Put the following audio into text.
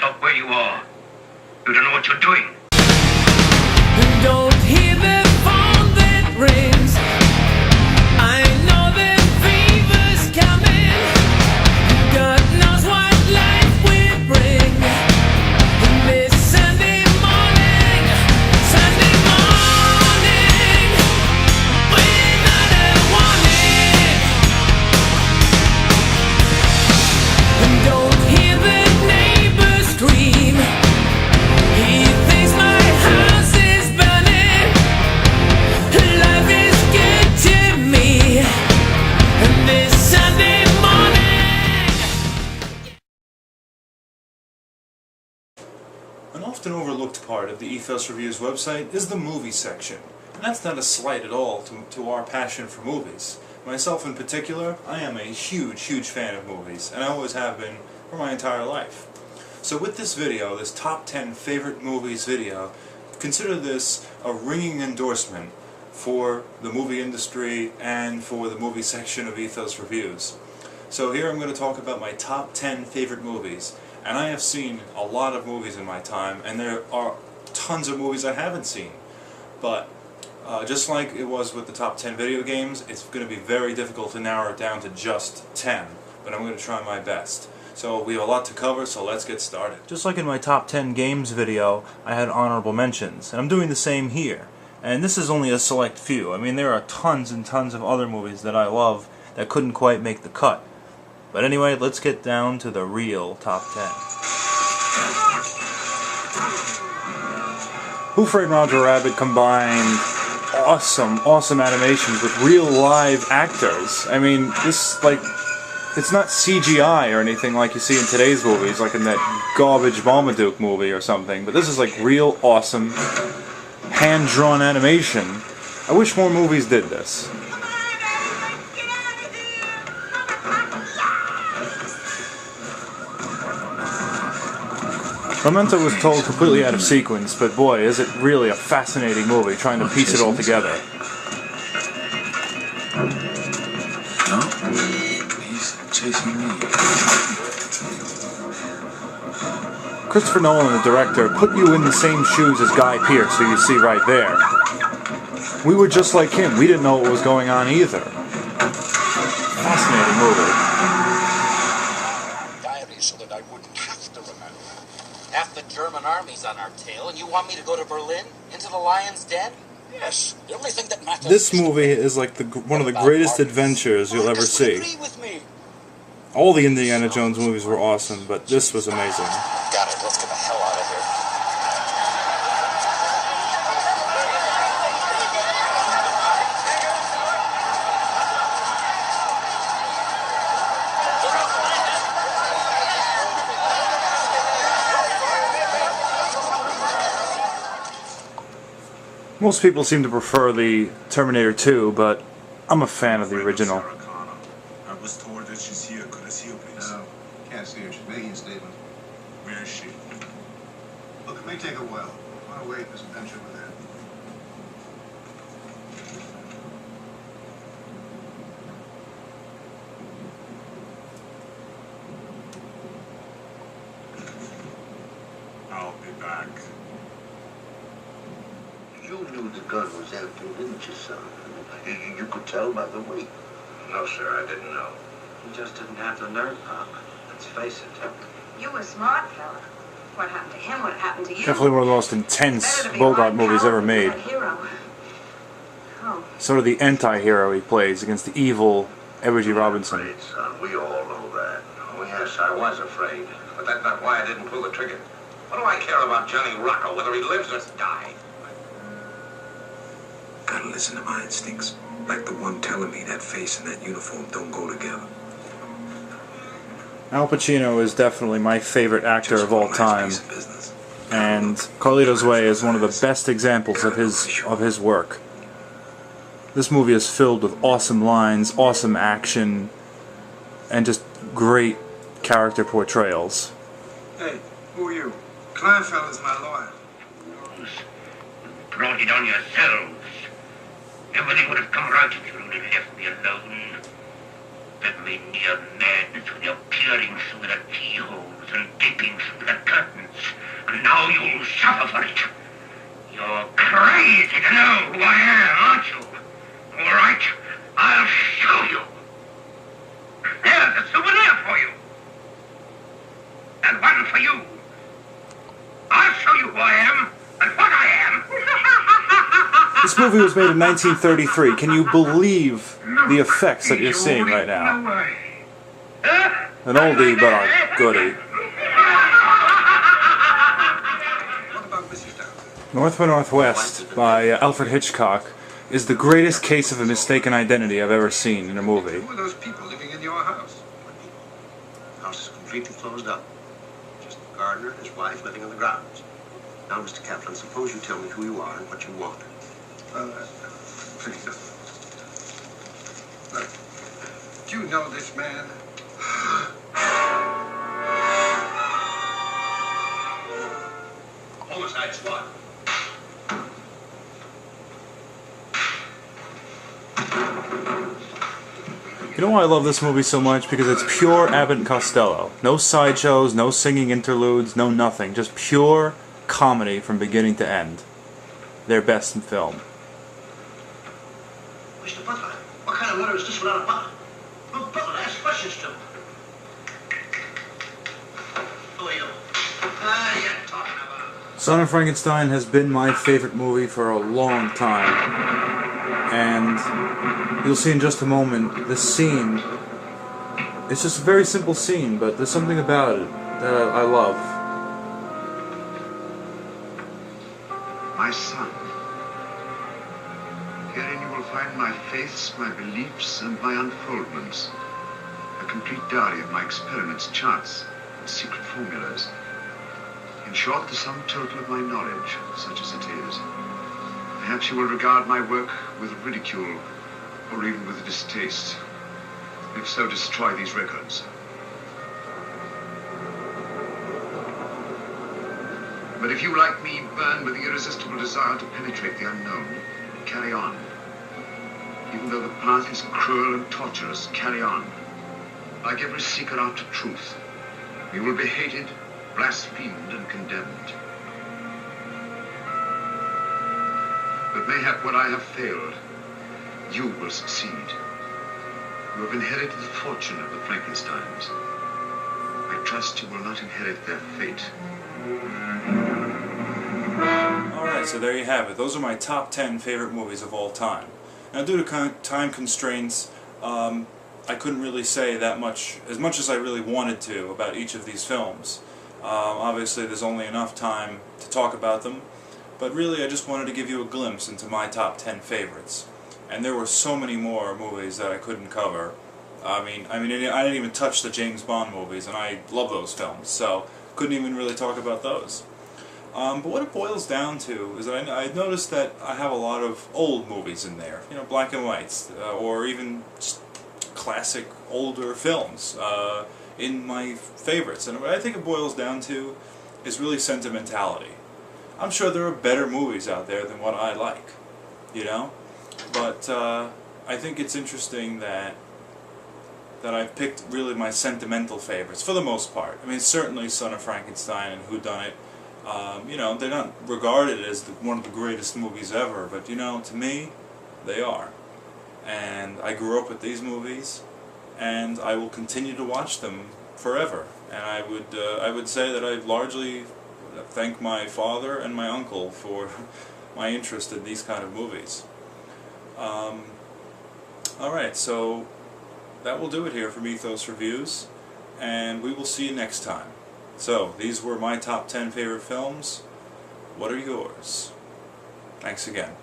Stop where you are. You don't know what you're doing. Don't hear the phone that rings. I know the fever's coming. God knows what life will bring. This Sunday morning, without a warning. Don't hear the neighbors scream. He thinks my house is burning. Life is good to me. And this Sunday morning. An often overlooked part of the Ethos Reviews website is the movie section. And that's not a slight at all to our passion for movies. Myself in particular, I am a huge fan of movies, and I always have been for my entire life. So with this video, this top 10 favorite movies video, consider this a ringing endorsement for the movie industry and for the movie section of Ethos Reviews. So here I'm going to talk about my top 10 favorite movies. And I have seen a lot of movies in my time, and there are tons of movies I haven't seen. But just like it was with the top 10 video games, it's going to be very difficult to narrow it down to just 10. But I'm going to try my best. So we have a lot to cover, so let's get started. Just like in my top 10 games video, I had honorable mentions, and I'm doing the same here. And this is only a select few. I mean, there are tons and tons of other movies that I love that couldn't quite make the cut. But anyway, let's get down to the real top 10. Who Framed Roger Rabbit combined awesome animations with real live actors. I mean, this, like, it's not CGI or anything like you see in today's movies, like in that garbage Marmaduke movie or something, but this is like real awesome hand-drawn animation. I wish more movies did this. Memento was told completely out of sequence, but boy, is it really a fascinating movie trying to piece it all together. No? He's chasing me. Christopher Nolan, the director, put you in the same shoes as Guy Pearce, who you see right there. We were just like him. We didn't know what was going on either. Fascinating movie. So that I wouldn't have to remember. Half the German army's on our tail, and you want me to go to Berlin? Into the lion's den? Yes. The only thing that matters. This movie is like one of the greatest adventures you'll ever see. With me. All the Indiana Jones movies were awesome, but this was amazing. Got it. Let's get the hell out of here. Most people seem to prefer the Terminator 2, but I'm a fan of the original. I was told that she's here. Could I see her, please? No, can't see her. She's making a statement. Where is she? Look, it may take a while. I want to wait this adventure with her. I'll be back. You knew the gun was empty, didn't you, son? You could tell by the weight. No, sir, I didn't know. You just didn't have the nerve, Pop. Let's face it. You were smart, fella. What happened to him would happen to you. Definitely one of the most intense Bogart movies ever made. Oh. Sort of the anti-hero he plays against the evil Edward G. Robinson. Afraid, son. We all know that. Oh, yes, I was afraid. But that's not why I didn't pull the trigger. What do I care about Johnny Rocco, whether he lives or dies? Gotta listen to my instincts. Like the one telling me that face and that uniform don't go together. Al Pacino is definitely my favorite actor of all time, and Carlito's Way is one of the best examples of his work. This movie is filled with awesome lines, awesome action, and just great character portrayals. Hey, who are you? Kleinfeld's my lawyer. You brought it on yourselves. Everything would have come right if you'd only left me alone. That made me a madness with your peering through the keyholes and peeping through the curtains. And now you'll suffer for it. You're crazy to know who I am, aren't you? All right, I'll show you. There's a souvenir for you. And one for you. I'll show you who I am and what I am. This movie was made in 1933. Can you believe the effects that you're seeing right now? An oldie, but a goodie. North by Northwest by Alfred Hitchcock is the greatest case of a mistaken identity I've ever seen in a movie. Who are those people living in your house? The house is completely closed up. Just the gardener and his wife living on the grounds. Now, Mr. Kaplan, suppose you tell me who you are and what you want. Please. Look, do you know this man? Homicide squad. You know why I love this movie so much? Because it's pure Abbott and Costello. No sideshows, no singing interludes, no nothing. Just pure comedy from beginning to end. Their best in film. Mr. Butler, what kind of murder is this without a butler? No butler, ask questions to. Who are you? You're talking about. Son of Frankenstein has been my favorite movie for a long time. And you'll see in just a moment, this scene, it's just a very simple scene, but there's something about it that I love. My son, herein you will find my faiths, my beliefs, and my unfoldments. A complete diary of my experiments, charts, and secret formulas. In short, the sum total of my knowledge, such as it is. Perhaps you will regard my work with ridicule, or even with distaste. If so, destroy these records. But if you, like me, burn with the irresistible desire to penetrate the unknown, carry on. Even though the path is cruel and torturous, carry on. Like every seeker after truth, you will be hated, blasphemed, and condemned. But mayhap when I have failed, you will succeed. You have inherited the fortune of the Frankensteins. I trust you will not inherit their fate. Alright, so there you have it. Those are my top 10 favorite movies of all time. Now, due to time constraints, I couldn't really say that much as I really wanted to, about each of these films. Obviously, there's only enough time to talk about them, but really I just wanted to give you a glimpse into my top 10 favorites. And there were so many more movies that I couldn't cover. I mean, I didn't even touch the James Bond movies, and I love those films, so couldn't even really talk about those. But what it boils down to is that I noticed that I have a lot of old movies in there, you know, black and whites, or even just classic older films in my favorites. And what I think it boils down to is really sentimentality. I'm sure there are better movies out there than what I like, you know? But I think it's interesting that I've picked really my sentimental favorites, for the most part. I mean, certainly Son of Frankenstein and Whodunit, you know, they're not regarded as one of the greatest movies ever, but, you know, to me, they are. And I grew up with these movies, and I will continue to watch them forever. And I would say that I largely thank my father and my uncle for my interest in these kind of movies. Alright, so that will do it here from Ethos Reviews, and we will see you next time. So, these were my top 10 favorite films. What are yours? Thanks again.